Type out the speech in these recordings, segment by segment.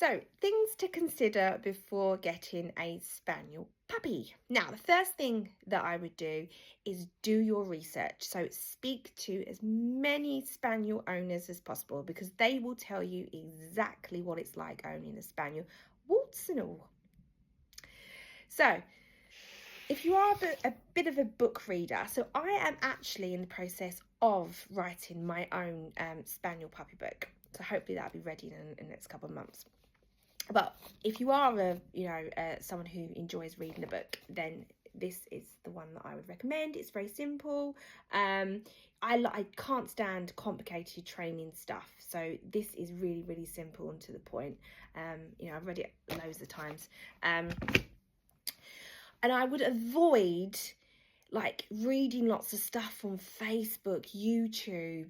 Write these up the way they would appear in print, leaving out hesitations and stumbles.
So, things to consider before getting a Spaniel puppy. Now, the first thing that I would do is do your research. So, speak to as many Spaniel owners as possible because they will tell you exactly what it's like owning a Spaniel, warts and all. So, if you are a bit of a book reader, so I am actually in the process of writing my own Spaniel puppy book. So, hopefully, that'll be ready in the next couple of months. But if you are someone who enjoys reading a book, then this is the one that I would recommend. It's very simple. I can't stand complicated training stuff, so this is really simple and to the point. I've read it loads of times, and I would avoid like reading lots of stuff on Facebook, YouTube,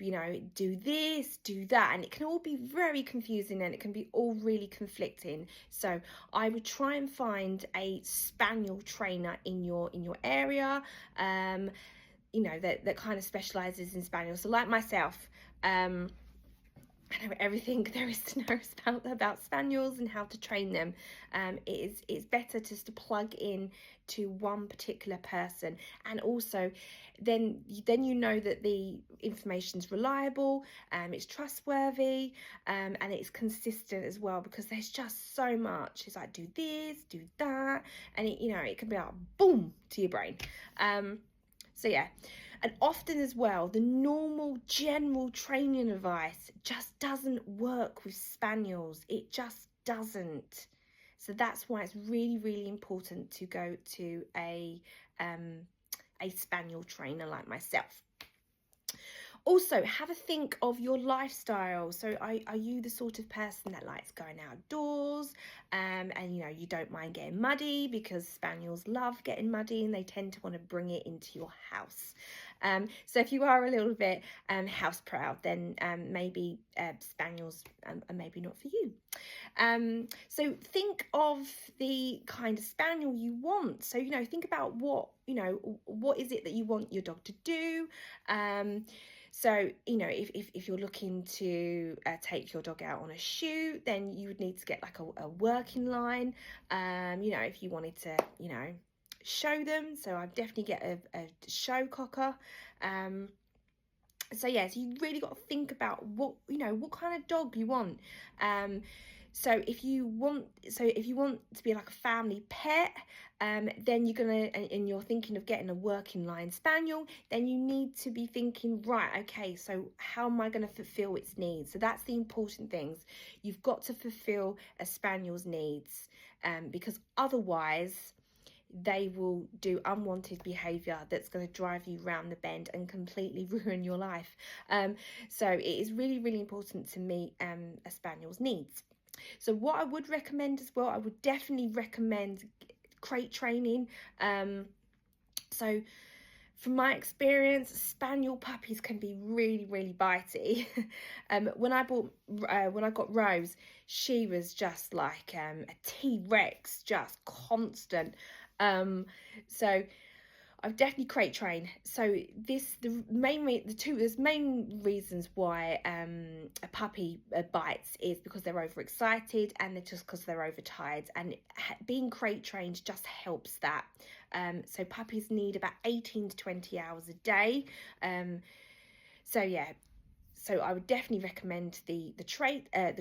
do this, do that, and it can all be very confusing and it can be all really conflicting. So I would try and find a Spaniel trainer in your area, that kind of specializes in Spaniel. So like myself, I know everything there is to know about Spaniels and how to train them. It's better just to plug in to one particular person, and also then you know that the information's reliable, it's trustworthy, and it's consistent as well, because there's just so much. It's like, do this, do that, and it can be like boom to your brain. So yeah, and often as well, the normal general training advice just doesn't work with Spaniels. It just doesn't. So that's why it's really important to go to a Spaniel trainer like myself. Also, have a think of your lifestyle. So are you the sort of person that likes going outdoors, and you don't mind getting muddy, because Spaniels love getting muddy and they tend to want to bring it into your house. So if you are a little bit house proud, then maybe Spaniels are maybe not for you. So think of the kind of Spaniel you want. So think about what is it that you want your dog to do. So, if you're looking to take your dog out on a shoot, then you would need to get like a working line. If you wanted to, show them. So I'd definitely get a show cocker. So you really got to think about what kind of dog you want. So if you want to be like a family pet, then you're thinking of getting a working line Spaniel, then you need to be thinking, right, okay, so how am I going to fulfill its needs? So that's the important things. You've got to fulfill a Spaniel's needs, because otherwise they will do unwanted behaviour that's going to drive you round the bend and completely ruin your life. So it is really important to meet a Spaniel's needs. So what I would recommend as well, I would definitely recommend crate training. So from my experience, Spaniel puppies can be really bitey. When I got Rose, she was just like a T-Rex, just constant. So I've definitely crate trained. So there's main reasons why a puppy bites is because they're overexcited, and they're just because they're overtired, and being crate trained just helps that. So puppies need about 18 to 20 hours a day. So I would definitely recommend the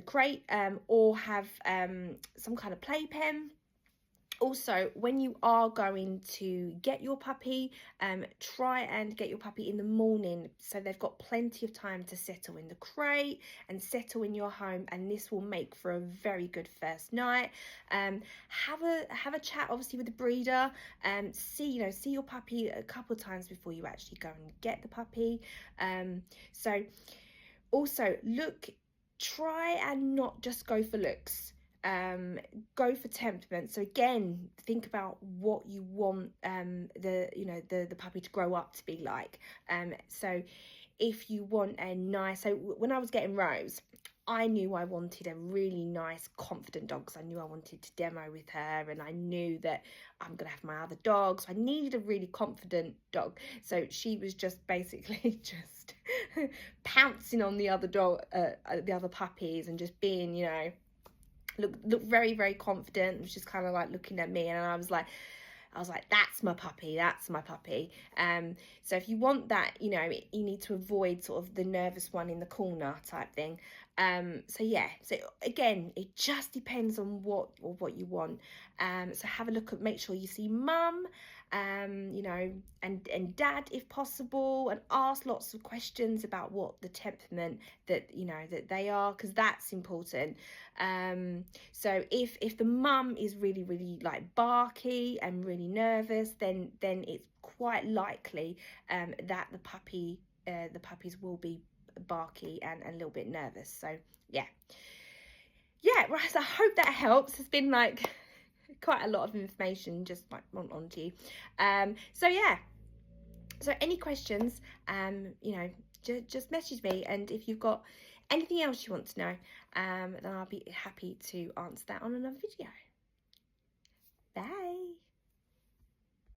crate, or have some kind of playpen. Also, when you are going to get your puppy, try and get your puppy in the morning, so they've got plenty of time to settle in the crate and settle in your home, and this will make for a very good first night. Have a chat obviously with the breeder, see your puppy a couple of times before you actually go and get the puppy. So also try and not just go for looks. Go for temperament. So again, think about what you want the puppy to grow up to be like. So if you want so when I was getting Rose, I knew I wanted a really nice, confident dog, because I knew I wanted to demo with her, and I knew that I'm going to have my other dog, so I needed a really confident dog. So she was just basically just pouncing on the other dog, the other puppies, and just being, looked very, very confident, was just kind of like looking at me, and I was like, that's my puppy, that's my puppy. So if you want that, you know, you need to avoid sort of the nervous one in the corner type thing. So yeah, so again, it just depends on what you want. So have a look at, make sure you see mum, you know, and dad if possible, and ask lots of questions about what the temperament that, you know, that they are, because that's important. So if the mum is really, really like barky and really nervous, then it's quite likely that the puppies will be barky and a little bit nervous. So yeah, right. So I hope that helps. It's been like quite a lot of information just like on to you. So yeah. So any questions, you know, just message me, and if you've got anything else you want to know, then I'll be happy to answer that on another video.